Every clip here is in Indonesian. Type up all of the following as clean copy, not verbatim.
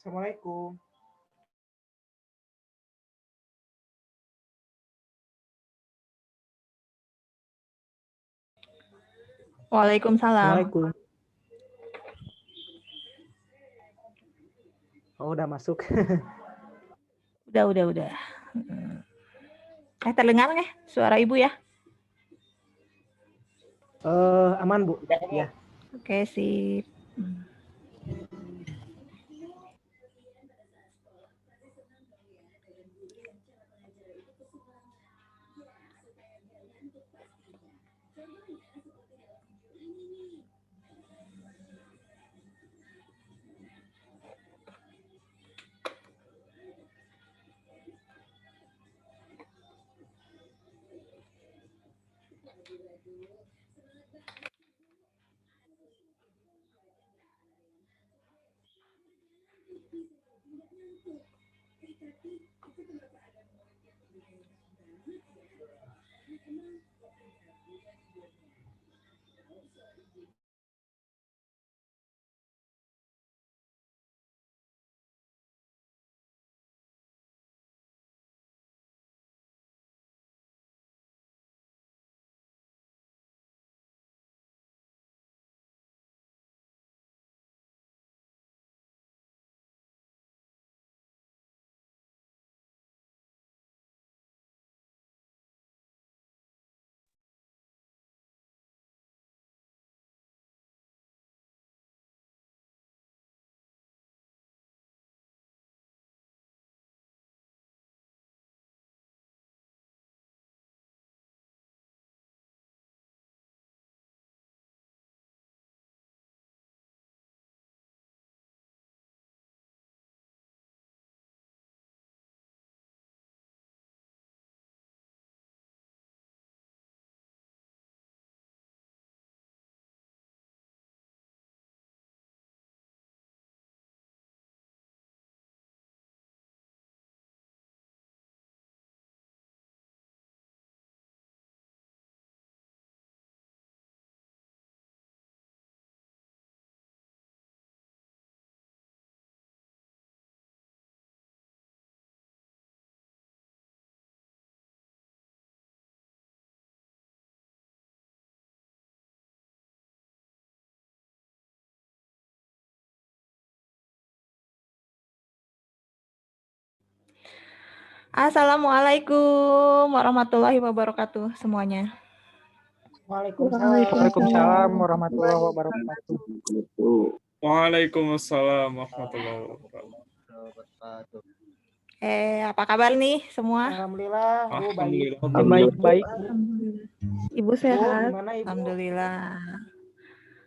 Assalamualaikum. Waalaikumsalam. Assalamualaikum. Oh, udah masuk. Udah. Terdengar nggak suara Ibu ya? Aman, Bu. Ya. Oke, sip. Assalamualaikum warahmatullahi wabarakatuh semuanya. Waalaikumsalam warahmatullahi wabarakatuh. Waalaikumsalam warahmatullahi wabarakatuh. Apa kabar nih semua? Alhamdulillah, Bu, baik. Alhamdulillah. Baik. Ibu sehat? Gimana, Ibu?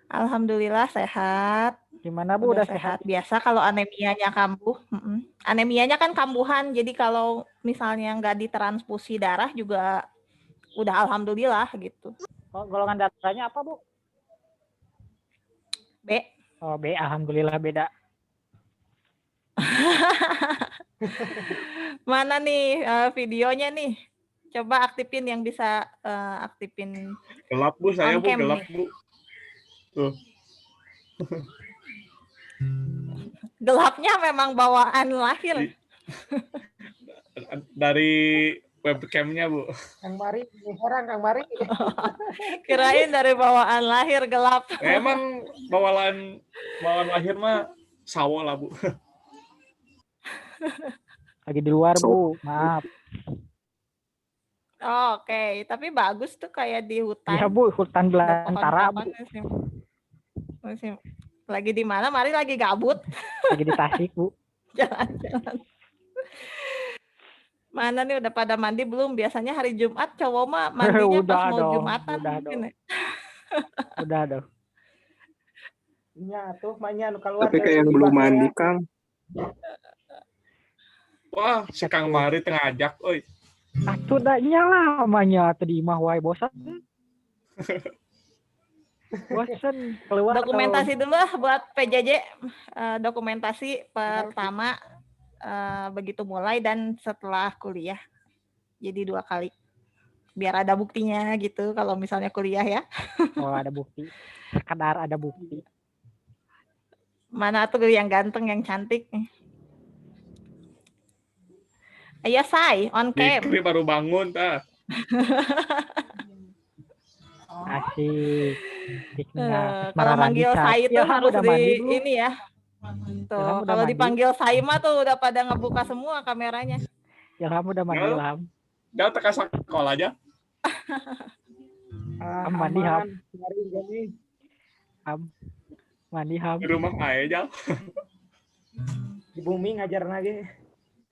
Alhamdulillah sehat. Gimana, Bu? Udah sehat. sehat? Biasa kalau anemianya kambuh. Anemianya kan kambuhan, jadi kalau misalnya nggak ditransfusi darah juga udah alhamdulillah gitu. Oh, golongan darahnya apa, Bu? B. Oh, B. Alhamdulillah beda. Mana nih videonya nih? Coba aktifin yang bisa aktifin. Gelap, Bu, saya, Bu, on-cam gelap, nih. Bu. Tuh. Gelapnya memang bawaan lahir. Dari webcamnya, Bu. Kang Mari, orang Kang Mari. Kirain dari bawaan lahir gelap. Emang bawaan lahir mah sawo lah, Bu. Lagi di luar, Bu. Maaf. Oh, Oke. Tapi bagus tuh kayak di hutan. Iya, Bu, hutan belantara, Bu. Musim. Lagi di mana? Mari lagi gabut. Lagi di Tasik, Bu. Jalan-jalan. Mana nih udah pada mandi belum? Biasanya hari Jumat cowok mah mandinya Udah pas mau dong, Jumatan. udah mungkin dong. ya. Udah dong. Iya, tuh mainnya keluar. Tapi kayak yang belum mandi, Kang. Wah, si Kang Mari tengah ajak, oi. Atuh dah lamanya tadi mah wae bosan. Bosan keluar. Dokumentasi dulu lah buat PJJ. Dokumentasi pertama begitu mulai dan setelah kuliah. Jadi 2 kali. Biar ada buktinya gitu kalau misalnya kuliah ya. Oh, ada bukti. Sekadar ada bukti. Mana tuh yang ganteng, yang cantik. Ayo Say, on cam. Dikri baru bangun, tah. Asik. Kalau manggil Say itu harus di ini ya. Tuh, kalau dipanggil Say mah tuh udah pada ngebuka semua kameranya. Ilham udah mandi, Ilham. Jangan tekan sekolah aja. Mandi, Ham. Mandi, Ham. Di rumah aja. Di bumi ngajar lagi.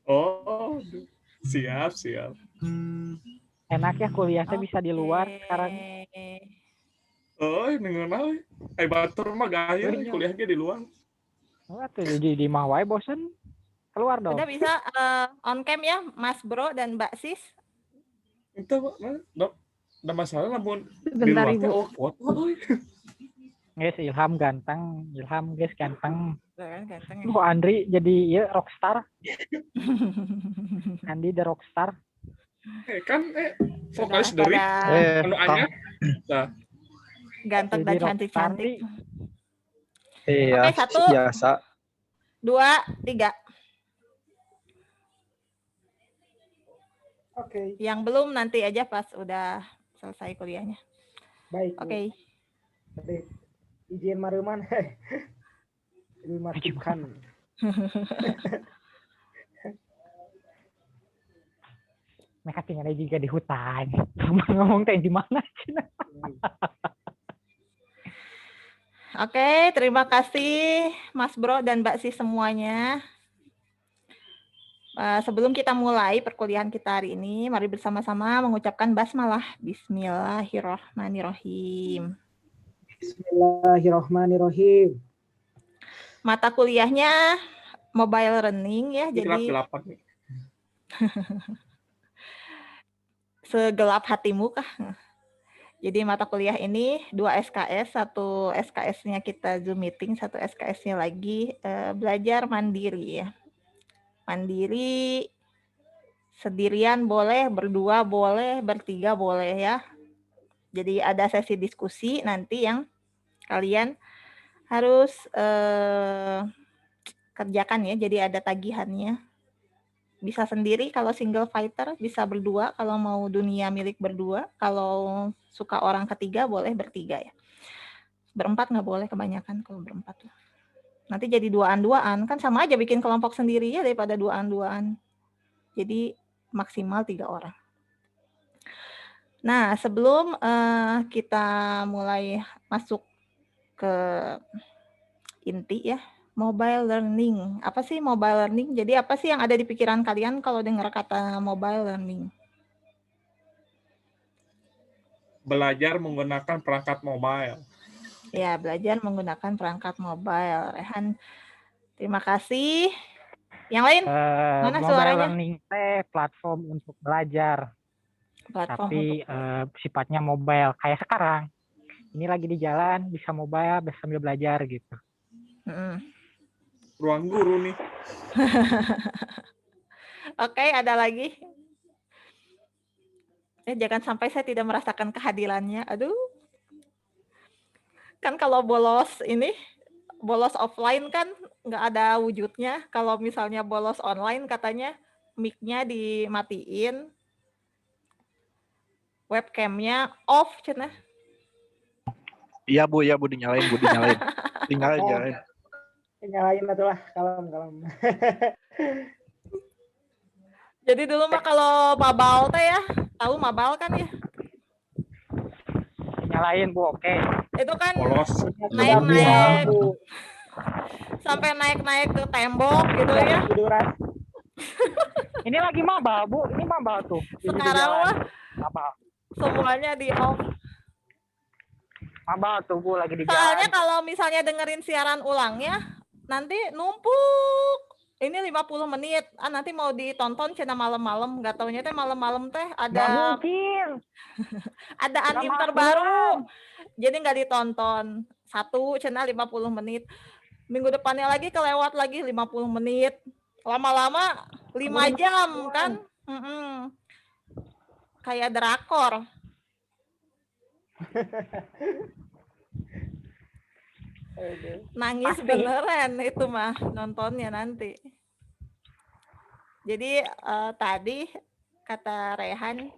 Oh, siap. Enak ya kuliahnya bisa di luar sekarang. Oh, nengenal. Batur mah gaya kuliahnya di luar. Oh, tuh di mah wae bosan. Keluar dong. Udah bisa on cam ya, Mas Bro dan Mbak Sis. Itu ada masalah namun Bentar, di luar Ibu. foto. Guys, Ilham ganteng. Ilham guys ganteng. Ganteng. Oh, Andri jadi ya rockstar. Andi the rockstar. Vokalis dari anu anyar. Nah. Ganteng dan cantik-cantik. Iya, Oke, 1, biasa. 2, 3. Oke. Yang belum nanti aja pas udah selesai kuliahnya. Baik. Oke. Izin maruman. Dimasukkan. Mereka tinggalnya juga di hutan. Ngomong teh di mana? Oke, terima kasih Mas Bro dan Mbak Sis semuanya. Sebelum kita mulai perkuliahan kita hari ini, mari bersama-sama mengucapkan basmalah. Bismillahirrahmanirrahim. Bismillahirrahmanirrahim. Mata kuliahnya mobile learning ya, jadi Gelap-gelapan nih. segelap hatimu kah? Jadi mata kuliah ini 2 SKS, 1 SKS-nya kita Zoom meeting, 1 SKS-nya lagi belajar mandiri ya. Mandiri, sendirian boleh, berdua boleh, bertiga boleh ya. Jadi ada sesi diskusi nanti yang kalian harus kerjakan ya. Jadi ada tagihannya. Bisa sendiri kalau single fighter, bisa berdua kalau mau dunia milik berdua. Kalau suka orang ketiga boleh bertiga ya. Berempat nggak boleh kebanyakan kalau berempat tuh. Nanti jadi duaan-duaan, kan sama aja bikin kelompok sendiri ya daripada duaan-duaan. Jadi maksimal 3 orang. Nah, sebelum kita mulai masuk ke inti ya, mobile learning. Apa sih mobile learning? Jadi apa sih yang ada di pikiran kalian kalau dengar kata mobile learning? Belajar menggunakan perangkat mobile. Ya, belajar menggunakan perangkat mobile. Rehan, terima kasih. Yang lain, mana Mobile suaranya? learning teh platform untuk belajar, Platform tapi untuk sifatnya mobile. Kayak sekarang, ini lagi di jalan, bisa mobile, bisa sambil belajar gitu. Ruang guru nih. Oke, ada lagi? Jangan sampai saya tidak merasakan kehadirannya. Aduh. Kan kalau bolos offline kan nggak ada wujudnya. Kalau misalnya bolos online katanya mic-nya dimatiin, webcam-nya off, cenah. Iya Bu, dinyalain, dinyalain. Tinggal nyalain. Nyalain atulah, kalem. Jadi dulu mah kalau mabal teh ya, tahu mabal kan ya? Nyalain Bu, oke. Itu kan Polos. naik-naik sampai naik-naik ke tembok gitu ya. Tiduran. Ini lagi mabal Bu, ini mabal tuh. Di Sekarang jalan. mah Mabal. semuanya di off. Mabal tuh Bu, lagi di Soalnya jalan. kalau misalnya dengerin siaran ulangnya, nanti numpuk. Ini 50 menit. Nanti mau ditonton cina malam-malam. Gak taunya teh malam-malam teh Nggak ada mungkin. ada Nggak anime masuk. terbaru. Jadi nggak ditonton. Satu cina 50 menit. Minggu depannya lagi kelewat lagi 50 menit. Lama-lama 5 jam kan. Kayak drakor. Nangis Pasti. beneran itu mah nontonnya nanti. Jadi tadi kata Rehan,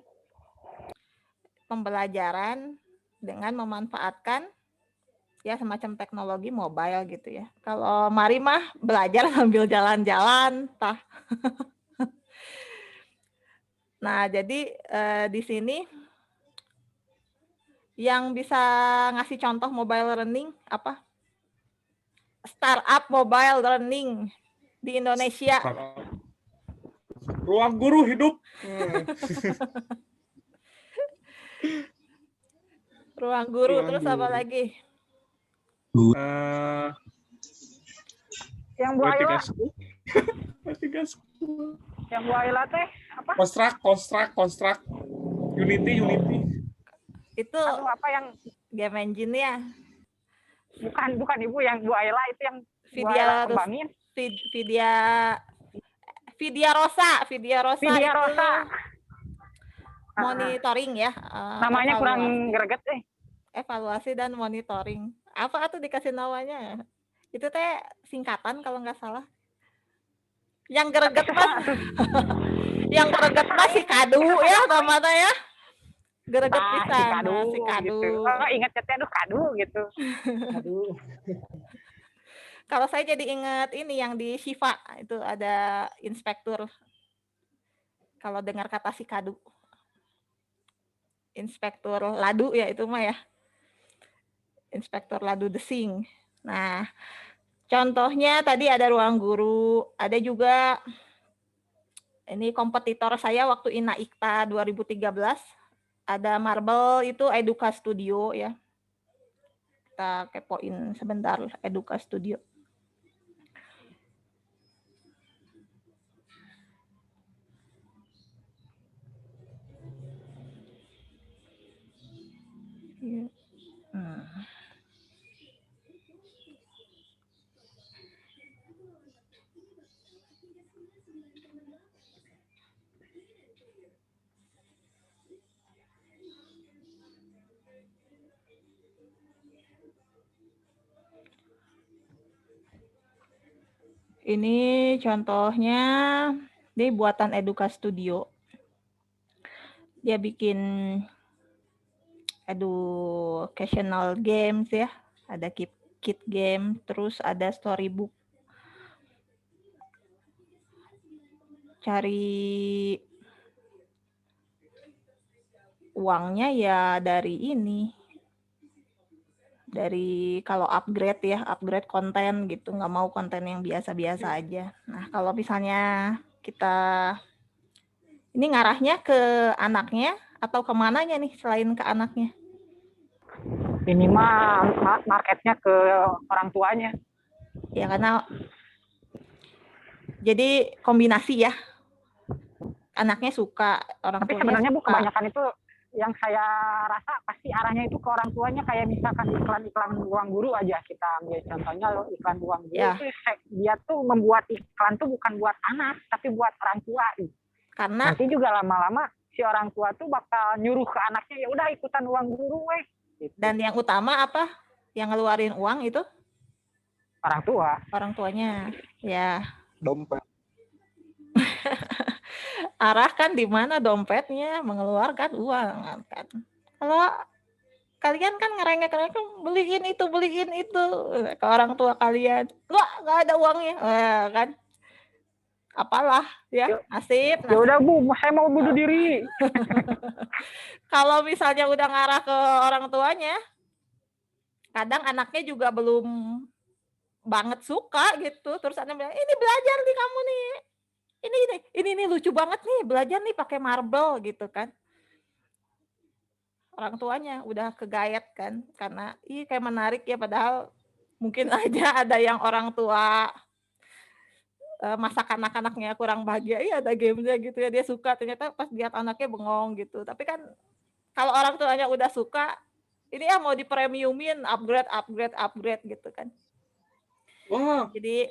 pembelajaran dengan memanfaatkan ya semacam teknologi mobile gitu ya. Kalau Mari mah belajar sambil jalan-jalan, tah. Nah, jadi di sini yang bisa ngasih contoh mobile learning apa? Startup mobile learning di Indonesia. Ruang guru hidup. Ruang guru, Ruang terus guru. apa lagi? Yang Bu Ayla. Yang Bu Ayla teh apa? Konstrak. Unity. Itu Apa yang game engine ya. bukan Ibu, yang Bu Ayla itu yang Bu Ayla Vidya kembangin. Vidya Rosa itu monitoring ya. Namanya kurang evaluasi. greget Evaluasi dan monitoring. Apa tuh dikasih namanya? Itu teh singkatan kalau nggak salah. Yang greget mas si kadu ya namanya ya. Greget pisan si kadu. Gitu. Oh, ingat aduh kadu gitu. Aduh. Kalau saya jadi ingat ini yang di Shiva itu ada inspektur. Kalau dengar kata si kadu. Inspektur Ladu ya itu mah ya. Inspektur Ladu Desing. Nah, contohnya tadi ada ruang guru, ada juga ini kompetitor saya waktu INA IKTA 2013, ada Marble itu Eduka Studio ya. Kita kepoin sebentar Eduka Studio. Ini contohnya di buatan Eduka Studio. Dia bikin educational games ya. Ada kit game, terus ada storybook. Cari uangnya ya dari ini. Dari kalau upgrade ya, upgrade konten gitu, nggak mau konten yang biasa-biasa aja. Nah, kalau misalnya kita ini ngarahnya ke anaknya atau kemananya nih selain ke anaknya? Ini mah marketnya ke orang tuanya. Ya karena jadi kombinasi ya. Anaknya suka, orang Tapi tuanya sebenarnya Bu, suka. kebanyakan itu yang saya rasa pasti arahnya itu ke orang tuanya, kayak misalkan iklan-iklan uang guru aja kita ambil contohnya loh, iklan uang guru Ya. itu dia tuh membuat iklan tuh bukan buat anak tapi buat orang tua. Karena Nanti juga lama-lama si orang tua tuh bakal nyuruh ke anaknya, ya udah ikutan uang guru weh. Gitu. dan yang utama apa? Yang ngeluarin uang itu Orang tua. orang tuanya. Ya, Dompet. arahkan di mana dompetnya mengeluarkan uang kan. Kalau kalian kan ngerengek-ngerengek beliin itu ke orang tua kalian. Nggak ada uangnya. Kan apalah ya, nasib. Ya udah Bu, saya mau bunuh diri. Kalau misalnya udah ngarah ke orang tuanya, kadang anaknya juga belum banget suka gitu. Terus anak bilang, ini belajar nih kamu nih. Ini lucu banget nih, belajar nih pakai marble gitu kan. Orang tuanya udah kegayat kan, karena kayak menarik ya, padahal mungkin aja ada yang orang tua masa kanak-kanaknya kurang bahagia, ada gamenya gitu ya, dia suka, ternyata pas lihat anaknya bengong gitu. Tapi kan kalau orang tuanya udah suka, ini ya mau dipremiumin, upgrade gitu kan. Wah, jadi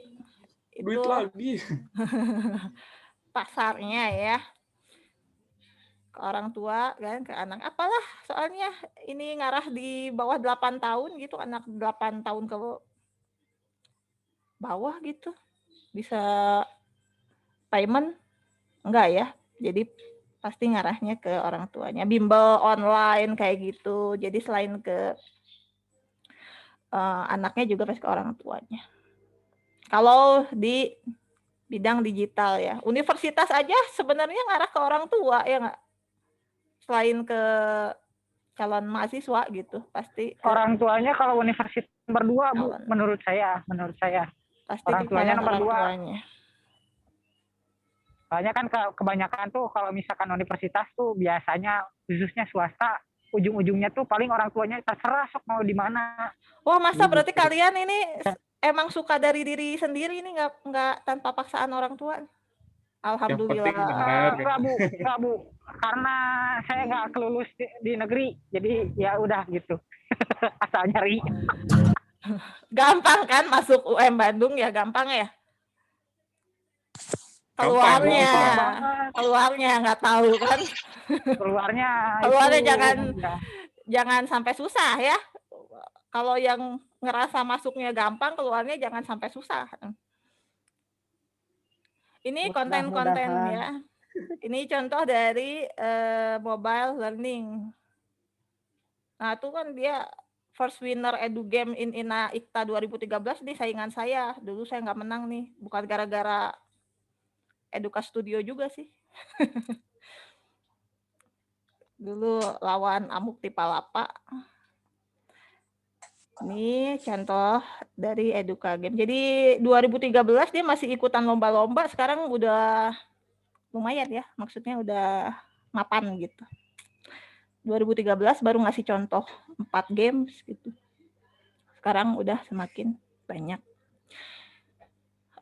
duit itu lagi. pasarnya ya, ke orang tua kan, ke anak. Apalah, soalnya ini ngarah di bawah 8 tahun gitu, anak 8 tahun ke bawah gitu. Bisa payment? Enggak ya. Jadi pasti ngarahnya ke orang tuanya. Bimbel online kayak gitu. Jadi selain ke anaknya juga pasti ke orang tuanya. Kalau di bidang digital ya, universitas aja sebenarnya ngarah ke orang tua ya nggak? Selain ke calon mahasiswa gitu, pasti Orang tuanya kalau universitas nomor 2 Bu, calon. menurut saya. Pasti Orang ke tuanya calon nomor orang 2. tuanya. Soalnya kan kebanyakan tuh kalau misalkan universitas tuh biasanya khususnya swasta, ujung-ujungnya tuh paling orang tuanya terserah sok mau di mana. Wah, masa berarti Gitu. kalian ini emang suka dari diri sendiri ini, nggak tanpa paksaan orang tua? Alhamdulillah. Yang penting benar. Enggak Bu. Karena saya nggak kelulus di negeri, jadi ya udah gitu. Asal nyari. Gampang kan masuk UM Bandung ya, gampang ya? Keluarnya nggak tahu kan. Keluarnya jangan sampai susah ya. Kalau yang ngerasa masuknya gampang, keluarnya jangan sampai susah. Ini konten-konten ya. Ini contoh dari mobile learning. Nah, itu kan dia first winner edu game in INA IKTA 2013 nih, saingan saya. Dulu saya nggak menang nih, bukan gara-gara Eduka Studio juga sih. Dulu lawan Amuk Tipalapa. Ini contoh dari Eduka Game. Jadi 2013 dia masih ikutan lomba-lomba, sekarang udah lumayan ya, maksudnya udah mapan gitu. 2013 baru ngasih contoh 4 games gitu. Sekarang udah semakin banyak.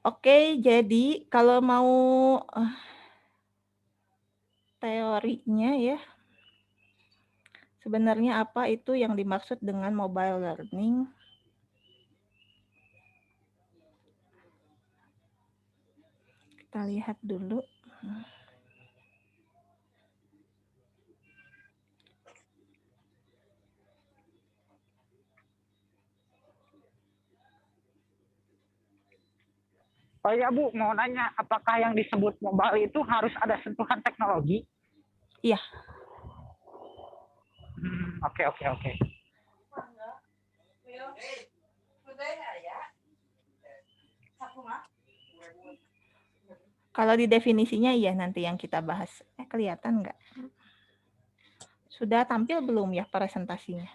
Oke, jadi kalau mau teorinya ya, sebenarnya apa itu yang dimaksud dengan mobile learning? Kita lihat dulu. Oh ya Bu, mau nanya, apakah yang disebut mobile itu harus ada sentuhan teknologi? Iya. Oke. Kalau di definisinya iya, nanti yang kita bahas. Kelihatan nggak? Sudah tampil belum ya presentasinya?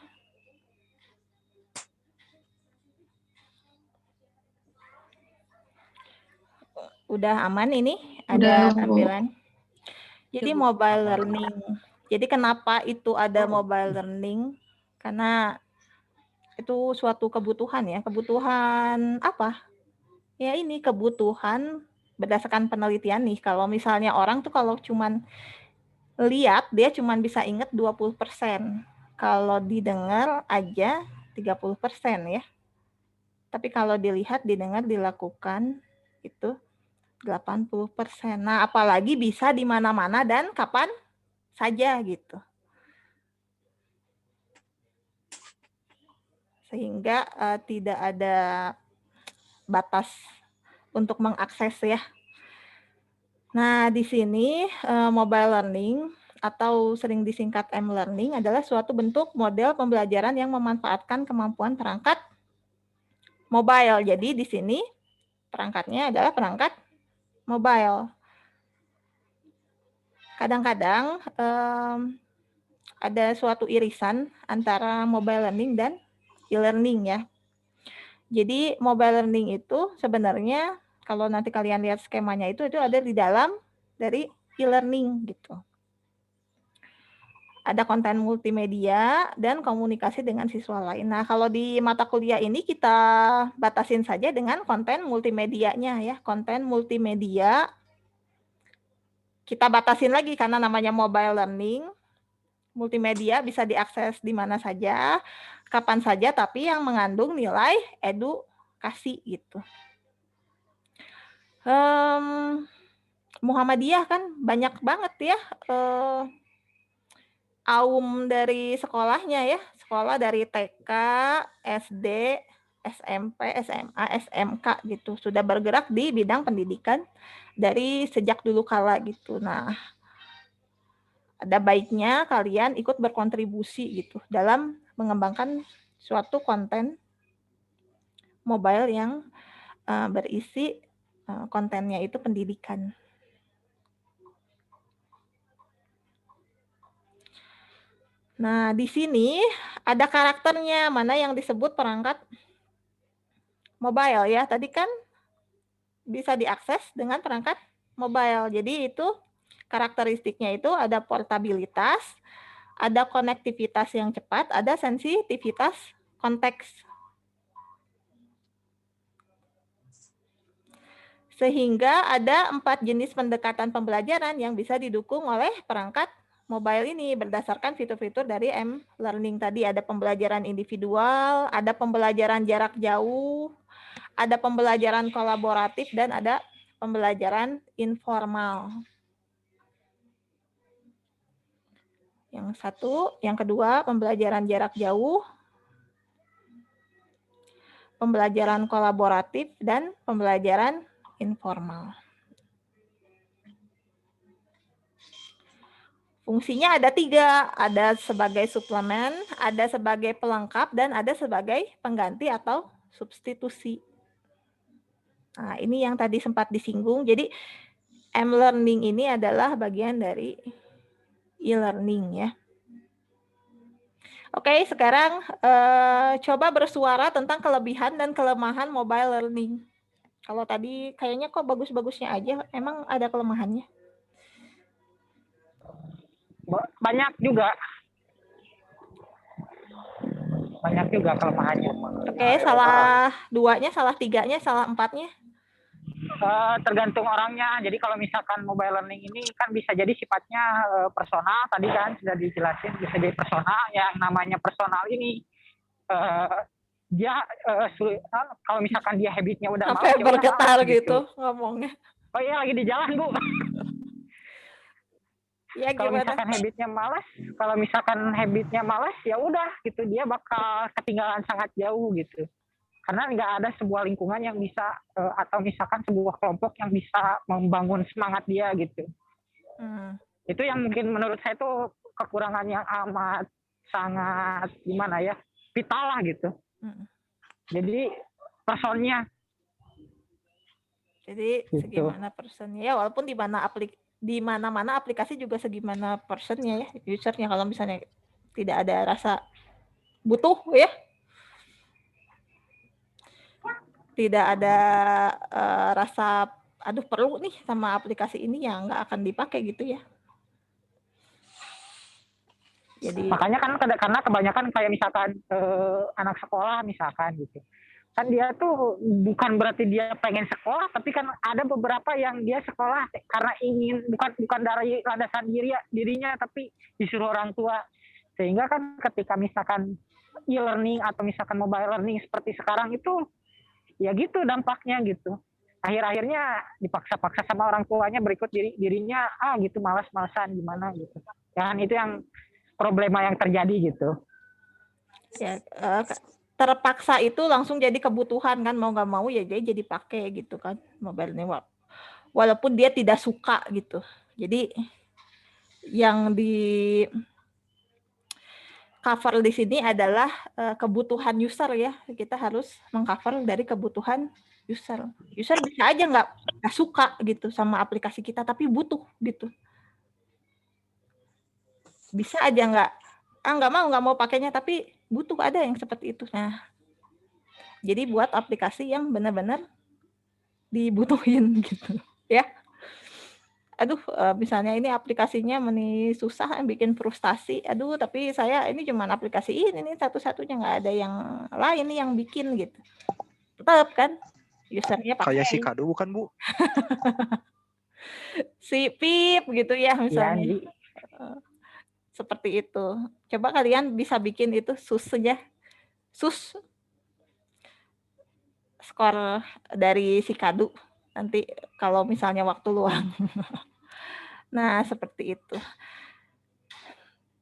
Udah aman ini? Ada tampilan? Jadi mobile learning. Jadi kenapa itu ada mobile learning? Karena itu suatu kebutuhan ya. Kebutuhan apa? Ya ini kebutuhan berdasarkan penelitian nih. Kalau misalnya orang tuh kalau cuman lihat, dia cuman bisa inget 20%. Kalau didengar aja 30% ya. Tapi kalau dilihat, didengar, dilakukan itu 80%. Nah, apalagi bisa di mana-mana dan kapan saja gitu. Sehingga tidak ada batas untuk mengakses ya. Nah, di sini mobile learning atau sering disingkat M-learning adalah suatu bentuk model pembelajaran yang memanfaatkan kemampuan perangkat mobile. Jadi di sini perangkatnya adalah perangkat mobile. Kadang-kadang ada suatu irisan antara mobile learning dan e-learning ya. Jadi mobile learning itu sebenarnya kalau nanti kalian lihat skemanya itu ada di dalam dari e-learning gitu. Ada konten multimedia dan komunikasi dengan siswa lain. Nah, kalau di mata kuliah ini kita batasin saja dengan konten multimedianya ya. Konten multimedia kita batasin lagi karena namanya mobile learning. Multimedia bisa diakses di mana saja, kapan saja, tapi yang mengandung nilai edukasi gitu. Muhammadiyah kan banyak banget ya aum dari sekolahnya ya, sekolah dari TK, SD, SMP, SMA, SMK gitu, sudah bergerak di bidang pendidikan dari sejak dulu kala gitu. Nah, ada baiknya kalian ikut berkontribusi gitu dalam mengembangkan suatu konten mobile yang berisi kontennya itu pendidikan. Nah, di sini ada karakternya, mana yang disebut perangkat mobile ya. Tadi kan bisa diakses dengan perangkat mobile. Jadi itu karakteristiknya itu ada portabilitas, ada konektivitas yang cepat, ada sensitivitas konteks. Sehingga ada 4 jenis pendekatan pembelajaran yang bisa didukung oleh perangkat mobile ini berdasarkan fitur-fitur dari M-learning tadi. Ada pembelajaran individual, ada pembelajaran jarak jauh, ada pembelajaran kolaboratif, dan ada pembelajaran informal. Yang satu, yang kedua, pembelajaran jarak jauh, pembelajaran kolaboratif, dan pembelajaran informal. Fungsinya ada 3, ada sebagai suplemen, ada sebagai pelengkap, dan ada sebagai pengganti atau substitusi. Nah, ini yang tadi sempat disinggung. Jadi, M-learning ini adalah bagian dari e-learning ya. Oke, sekarang coba bersuara tentang kelebihan dan kelemahan mobile learning. Kalau tadi kayaknya kok bagus-bagusnya aja, emang ada kelemahannya? Banyak juga kelemahannya. Oke, salah 2-nya, salah 3-nya, salah 4-nya? Tergantung orangnya. Jadi kalau misalkan mobile learning ini kan bisa jadi sifatnya personal, tadi kan sudah dijelasin, bisa jadi personal. Yang namanya personal ini dia kalau misalkan dia habitnya udah sampai bergetar gitu ngomongnya. Oh iya, lagi di jalan Bu. Ya, kalau misalkan habitnya malas, ya udah gitu, dia bakal ketinggalan sangat jauh gitu. Karena nggak ada sebuah lingkungan yang bisa atau misalkan sebuah kelompok yang bisa membangun semangat dia gitu. Itu yang mungkin menurut saya itu kekurangan yang amat sangat gimana ya, vital lah gitu. Jadi personnya. Jadi gitu. Segimana personnya ya, walaupun di di mana-mana aplikasi juga segimana personnya ya, usernya. Kalau misalnya tidak ada rasa butuh ya, tidak ada rasa aduh perlu nih sama aplikasi ini, ya nggak akan dipakai gitu ya. Jadi Makanya kan karena kebanyakan kayak misalkan anak sekolah misalkan gitu. Kan dia tuh bukan berarti dia pengen sekolah, tapi kan ada beberapa yang dia sekolah karena ingin, bukan dari landasan dirinya, tapi disuruh orang tua. Sehingga kan ketika misalkan e-learning atau misalkan mobile learning seperti sekarang itu, ya gitu dampaknya gitu. Akhir-akhirnya dipaksa-paksa sama orang tuanya, berikut dirinya gitu malas-malasan gimana gitu. Jangan itu yang problema yang terjadi gitu. ya terpaksa itu langsung jadi kebutuhan kan, mau nggak mau ya dia jadi pakai gitu kan mobile network, walaupun dia tidak suka gitu. Jadi yang di cover di sini adalah kebutuhan user ya, kita harus mengcover dari kebutuhan user. User bisa aja nggak suka gitu sama aplikasi kita, tapi butuh gitu. Bisa aja nggak mau pakainya, tapi butuh, ada yang seperti itu. Nah, jadi buat aplikasi yang benar-benar dibutuhin gitu ya. Aduh, misalnya ini aplikasinya susah, bikin frustasi. Aduh, tapi saya ini cuma aplikasi ini satu-satunya, nggak ada yang lain nih yang bikin gitu. Tetap kan usernya pakai. Kayak si Kado bukan, Bu? Si Pip gitu ya misalnya. Ya, Seperti itu. Coba kalian bisa bikin itu saja. Sus skor dari si Kadu nanti kalau misalnya waktu luang. Nah, seperti itu.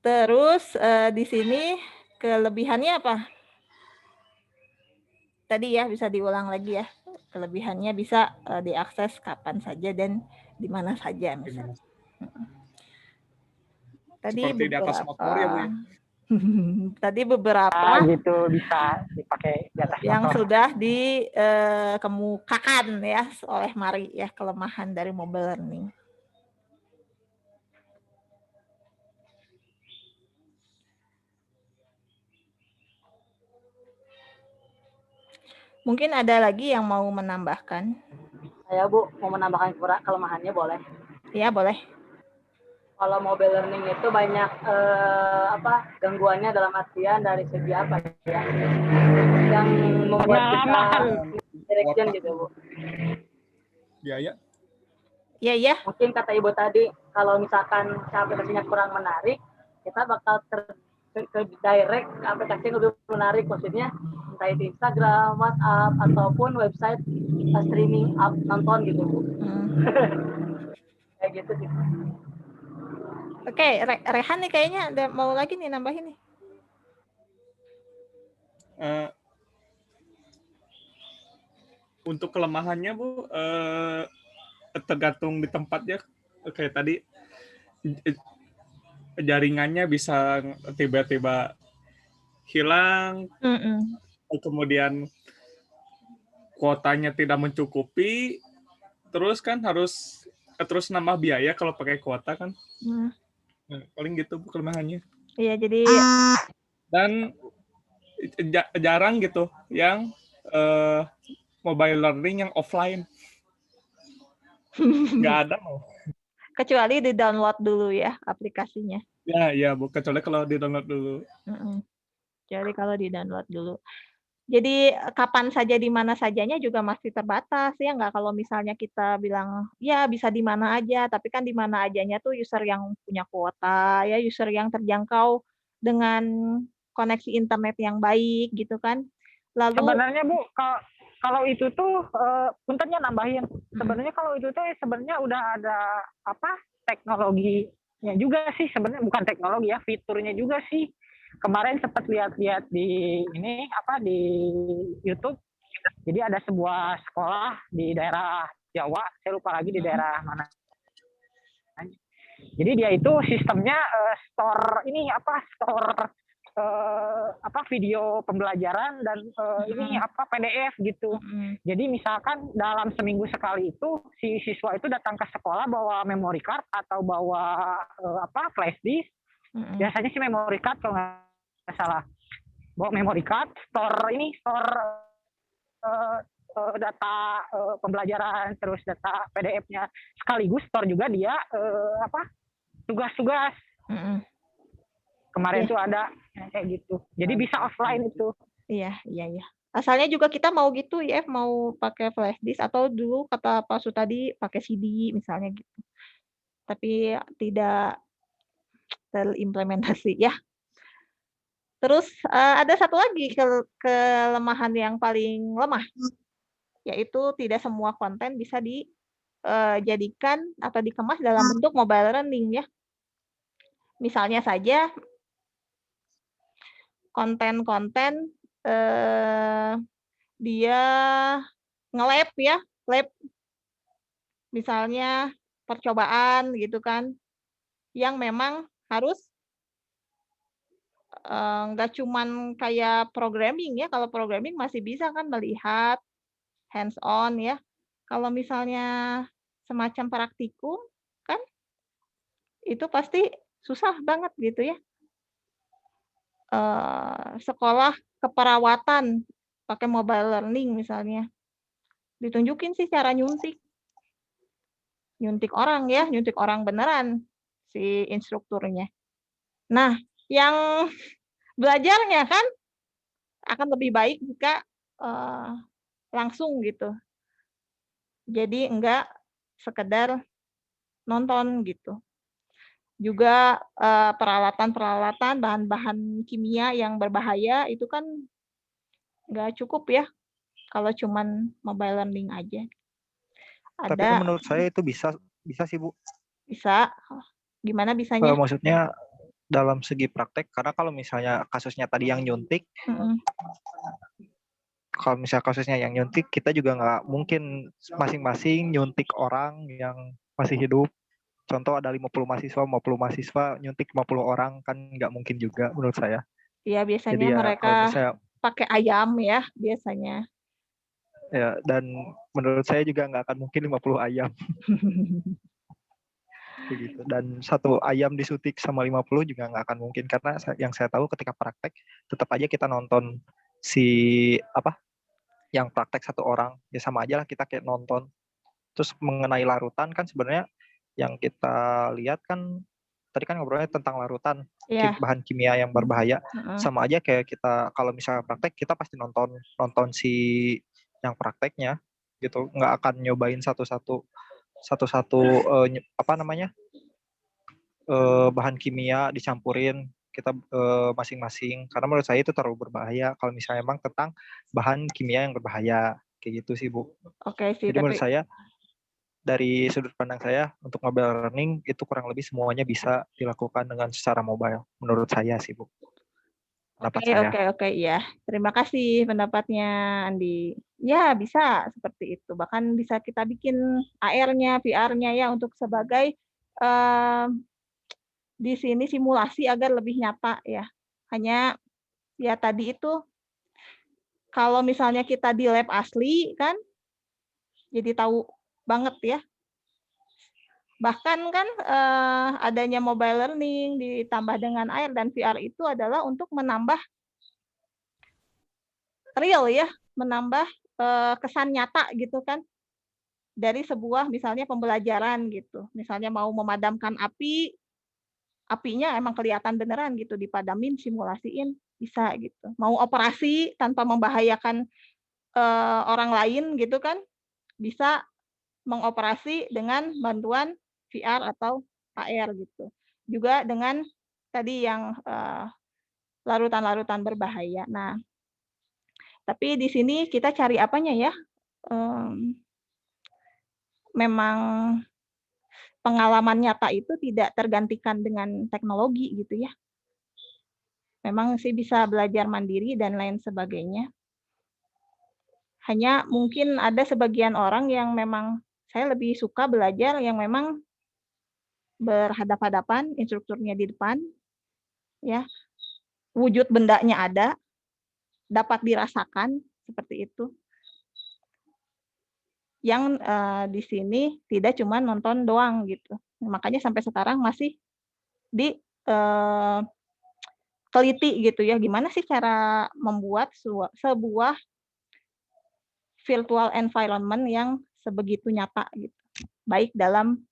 Terus di sini kelebihannya apa? Tadi ya bisa diulang lagi ya. Kelebihannya bisa diakses kapan saja dan di mana saja misalnya. Tadi Seperti di atas motor ya, Bu ya. Tadi beberapa gitu bisa dipakai di atas yang motor. sudah dikemukakan ya oleh Mari ya, kelemahan dari mobile learning. Mungkin ada lagi yang mau menambahkan? Saya Bu mau menambahkan kelemahannya boleh. Ya boleh. Kalau mobile learning itu banyak gangguannya dalam artian dari segi apa ya? Yang membuat kita direction gitu Bu. Biaya. Iya. Mungkin kata Ibu tadi, kalau misalkan aplikasinya kurang menarik, kita bakal ke direct ke aplikasi yang lebih menarik, maksudnya entah itu Instagram, WhatsApp, ataupun website streaming nonton gitu Bu. Kayak gitu sih. Oke, Rehan nih kayaknya ada mau lagi nih nambahin nih. Untuk kelemahannya Bu, tergantung di tempatnya. Kayak tadi jaringannya bisa tiba-tiba hilang, kemudian kuotanya tidak mencukupi, terus kan harus terus nambah biaya kalau pakai kuota kan. Nah, paling gitu Bu kelemahannya. Iya, jadi dan jarang gitu yang mobile learning yang offline. Nggak ada. Kecuali di-download dulu ya aplikasinya. Ya Bu, kecuali kalau di-download dulu. Kecuali kalau di-download dulu. Jadi kapan saja di mana sajanya juga masih terbatas ya, nggak kalau misalnya kita bilang ya bisa di mana aja, tapi kan di mana ajanya tuh user yang punya kuota ya, user yang terjangkau dengan koneksi internet yang baik gitu kan. Lalu sebenarnya Bu, kalau itu tuh puntennya nambahin. Sebenarnya kalau itu tuh sebenarnya udah ada teknologinya juga sih, sebenarnya bukan teknologi ya, fiturnya juga sih. Kemarin sempat lihat-lihat di di YouTube. Jadi ada sebuah sekolah di daerah Jawa, saya lupa lagi di daerah mana. Jadi dia itu sistemnya store video pembelajaran dan ini PDF gitu. Jadi misalkan dalam seminggu sekali itu si siswa itu datang ke sekolah bawa memory card atau bawa flash disk. Biasanya sih memory card kalau nggak salah. Bawa memory card, store data pembelajaran, terus data PDF-nya, sekaligus store juga dia tugas-tugas. Kemarin tuh ada kayak gitu. Jadi bisa offline itu. Iya. Asalnya juga kita mau gitu ya, mau pakai flash disk atau dulu kata Pak Su tadi pakai CD misalnya gitu. Tapi tidak terimplementasi ya. Terus ada satu lagi kelemahan yang paling lemah, yaitu tidak semua konten bisa dijadikan atau dikemas dalam bentuk mobile learning ya. Misalnya saja konten-konten dia nge-lab ya, lab misalnya percobaan gitu kan, yang memang harus nggak cuman kayak programming ya, kalau programming masih bisa kan melihat hands on ya. Kalau misalnya semacam praktikum kan itu pasti susah banget gitu ya. Sekolah keperawatan pakai mobile learning misalnya. Ditunjukin sih cara nyuntik orang ya, nyuntik orang beneran si instrukturnya. Nah, yang belajarnya kan akan lebih baik jika langsung gitu. Jadi enggak sekedar nonton gitu. Juga peralatan-peralatan, bahan-bahan kimia yang berbahaya itu kan nggak cukup ya kalau cuman mobile learning aja. Tapi menurut saya itu bisa sih Bu. Bisa. Gimana bisanya? Maksudnya dalam segi praktek, karena kalau misalnya kasusnya tadi yang nyuntik, kalau misalnya kasusnya yang nyuntik, kita juga nggak mungkin masing-masing nyuntik orang yang masih hidup. Contoh ada 50 mahasiswa nyuntik 50 orang, kan nggak mungkin juga menurut saya. Iya, biasanya jadi mereka pakai ayam ya, biasanya. Ya, dan menurut saya juga nggak akan mungkin 50 ayam. Begitu. Dan satu ayam disuntik sama 50 juga nggak akan mungkin, karena yang saya tahu ketika praktek, tetap aja kita nonton yang praktek satu orang, ya sama aja lah kita kayak nonton. Terus mengenai larutan kan sebenarnya yang kita lihat kan tadi kan ngobrolnya tentang larutan bahan kimia yang berbahaya. Sama aja kayak kita kalau misalnya praktek, kita pasti nonton si yang prakteknya gitu, nggak akan nyobain satu-satu bahan kimia dicampurin kita masing-masing, karena menurut saya itu terlalu berbahaya kalau misalnya emang tentang bahan kimia yang berbahaya kayak gitu sih Bu. Oke sih. Jadi menurut saya dari sudut pandang saya, untuk mobile learning itu kurang lebih semuanya bisa dilakukan dengan secara mobile, menurut saya sih Bu. Oke, ya. Terima kasih pendapatnya Andi. Ya, bisa seperti itu. Bahkan bisa kita bikin AR-nya, VR-nya ya untuk sebagai di sini simulasi agar lebih nyata ya. Hanya ya tadi itu kalau misalnya kita di lab asli kan jadi tahu banget ya. Bahkan kan adanya mobile learning ditambah dengan AR dan VR itu adalah untuk menambah real ya, menambah kesan nyata gitu kan dari sebuah misalnya pembelajaran gitu. Misalnya mau memadamkan api, apinya emang kelihatan beneran gitu, dipadamin, simulasiin bisa gitu. Mau operasi tanpa membahayakan orang lain gitu kan, bisa mengoperasi dengan bantuan VR atau AR gitu. Juga dengan tadi yang larutan-larutan berbahaya. Nah, tapi di sini kita cari apanya ya? Memang pengalaman nyata itu tidak tergantikan dengan teknologi gitu ya. Memang sih bisa belajar mandiri dan lain sebagainya. Hanya mungkin ada sebagian orang yang memang saya lebih suka belajar yang memang berhadapan-hadapan, instrukturnya di depan, ya. wujud bendanya ada, dapat dirasakan seperti itu. Yang di sini tidak cuma nonton doang gitu. Makanya sampai sekarang masih teliti gitu ya, gimana sih cara membuat sebuah virtual environment yang sebegitu nyata gitu. Baik dalam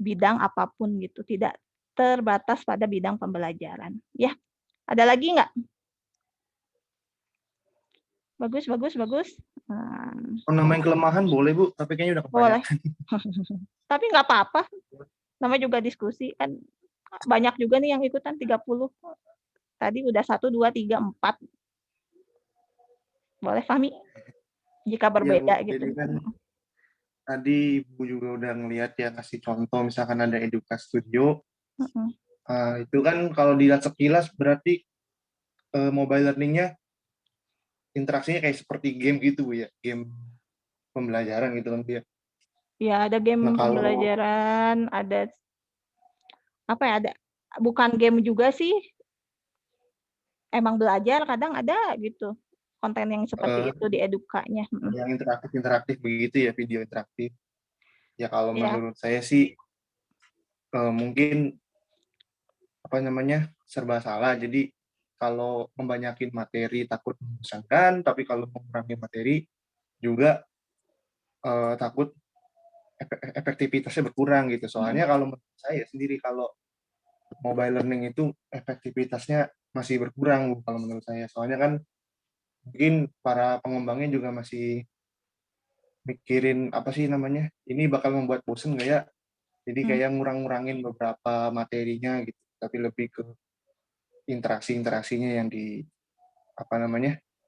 bidang apapun gitu, tidak terbatas pada bidang pembelajaran. Ya, ada lagi nggak? Bagus. Oh, namanya kelemahan boleh Bu, tapi kayaknya udah Boleh. kebanyakan. Tapi nggak apa-apa. Namanya juga diskusi kan. Banyak juga nih yang ikutan 30. Tadi udah 1, 2, 3, 4. Boleh Fahmi? Jika berbeda Bu, gitu. jadi kan tadi Ibu juga udah ngelihat ya, kasih contoh misalkan ada Eduka Studio. Itu kan kalau dilihat sekilas berarti mobile learning-nya interaksinya kayak seperti game gitu Bu ya, game pembelajaran gitu kan dia. Ya, ada game pembelajaran, ada apa ya, ada bukan game juga sih. Emang belajar kadang ada gitu. Konten yang seperti itu di Edukanya. Yang interaktif begitu ya, video interaktif. Ya kalau menurut saya sih mungkin serba salah. Jadi kalau membanyakin materi takut membosankan, tapi kalau mengurangi materi juga takut efektivitasnya berkurang gitu. Soalnya kalau menurut saya sendiri, kalau mobile learning itu efektivitasnya masih berkurang kalau menurut saya. Soalnya kan mungkin para pengembangnya juga masih mikirin ini bakal membuat bosen nggak ya? Jadi kayak ngurangin beberapa materinya gitu, tapi lebih ke interaksinya yang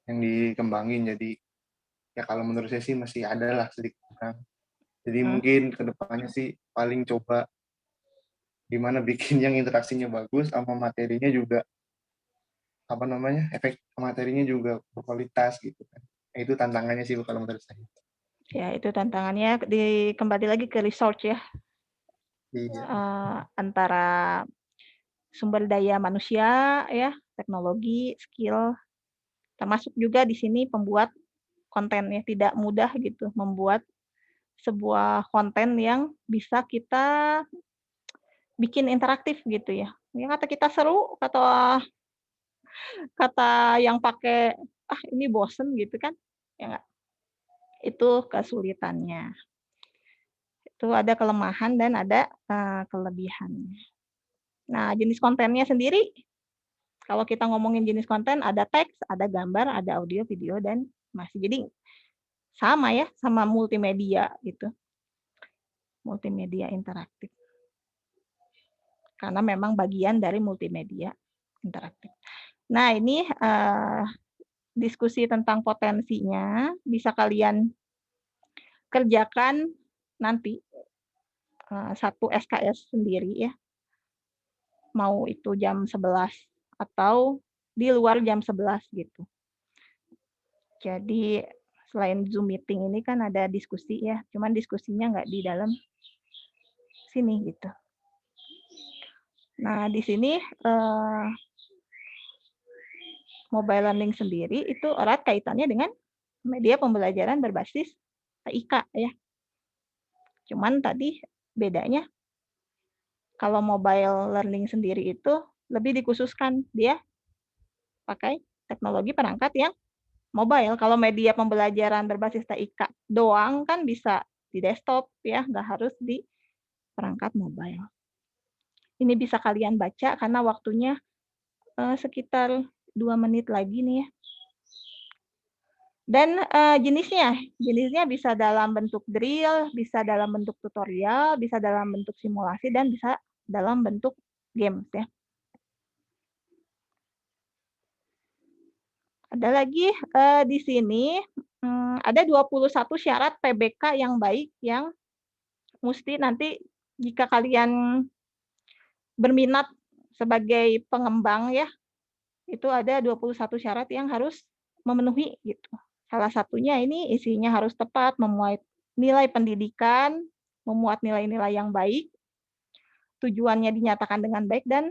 yang dikembangin. Jadi ya kalau menurut saya sih masih ada lah sedikit kurang. Jadi mungkin kedepannya sih paling coba gimana bikin yang interaksinya bagus sama materinya juga efek materinya juga berkualitas gitu kan. Itu tantangannya sih kalau menurut saya. Ya, itu tantangannya kembali lagi ke research ya. Iya. Antara sumber daya manusia ya, teknologi, skill, termasuk juga di sini pembuat kontennya. Tidak mudah gitu membuat sebuah konten yang bisa kita bikin interaktif gitu ya. Yang kata kita seru, kata yang pakai ini bosen gitu kan, ya enggak. Itu kesulitannya. Itu ada kelemahan dan ada kelebihannya. Nah, jenis kontennya sendiri, kalau kita ngomongin jenis konten, ada teks, ada gambar, ada audio, video, dan masih. Jadi sama ya, sama multimedia gitu. Multimedia interaktif. Karena memang bagian dari multimedia interaktif. Nah, ini diskusi tentang potensinya bisa kalian kerjakan nanti satu SKS sendiri ya. Mau itu jam 11 atau di luar jam 11 gitu. Jadi selain Zoom meeting ini kan ada diskusi ya, cuman diskusinya nggak di dalam sini gitu. Nah, di sini mobile learning sendiri itu erat kaitannya dengan media pembelajaran berbasis TIK ya. Cuman tadi bedanya kalau mobile learning sendiri itu lebih dikhususkan, dia pakai teknologi perangkat yang mobile. Kalau media pembelajaran berbasis TIK doang kan bisa di desktop ya, nggak harus di perangkat mobile. Ini bisa kalian baca karena waktunya sekitar 2 menit lagi nih ya. Dan jenisnya bisa dalam bentuk drill, bisa dalam bentuk tutorial, bisa dalam bentuk simulasi, dan bisa dalam bentuk games ya. Ada lagi di sini ada 21 syarat PBK yang baik yang mesti nanti jika kalian berminat sebagai pengembang ya, itu ada 21 syarat yang harus memenuhi gitu. Salah satunya ini isinya harus tepat, memuat nilai pendidikan, memuat nilai-nilai yang baik, tujuannya dinyatakan dengan baik, dan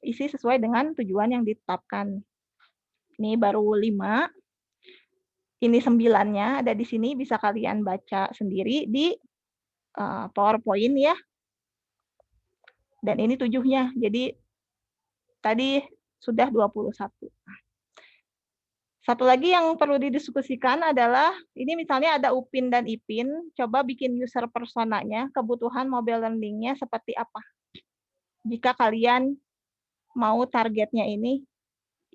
isi sesuai dengan tujuan yang ditetapkan. Ini baru 5. Ini 9-nya ada di sini, bisa kalian baca sendiri di PowerPoint ya. Dan ini 7-nya. Jadi tadi sudah 21. Satu lagi yang perlu didiskusikan adalah, ini misalnya ada Upin dan Ipin, coba bikin user personanya, kebutuhan mobile learning-nya seperti apa. Jika kalian mau targetnya ini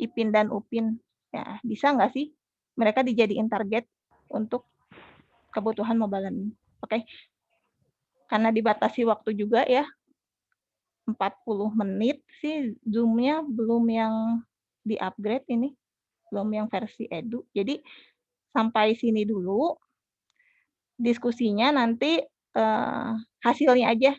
Ipin dan Upin, ya bisa nggak sih mereka dijadiin target untuk kebutuhan mobile learning? Oke. Karena dibatasi waktu juga ya, 40 menit sih Zoom-nya belum yang di-upgrade ini. Belum yang versi edu. Jadi sampai sini dulu diskusinya, nanti hasilnya aja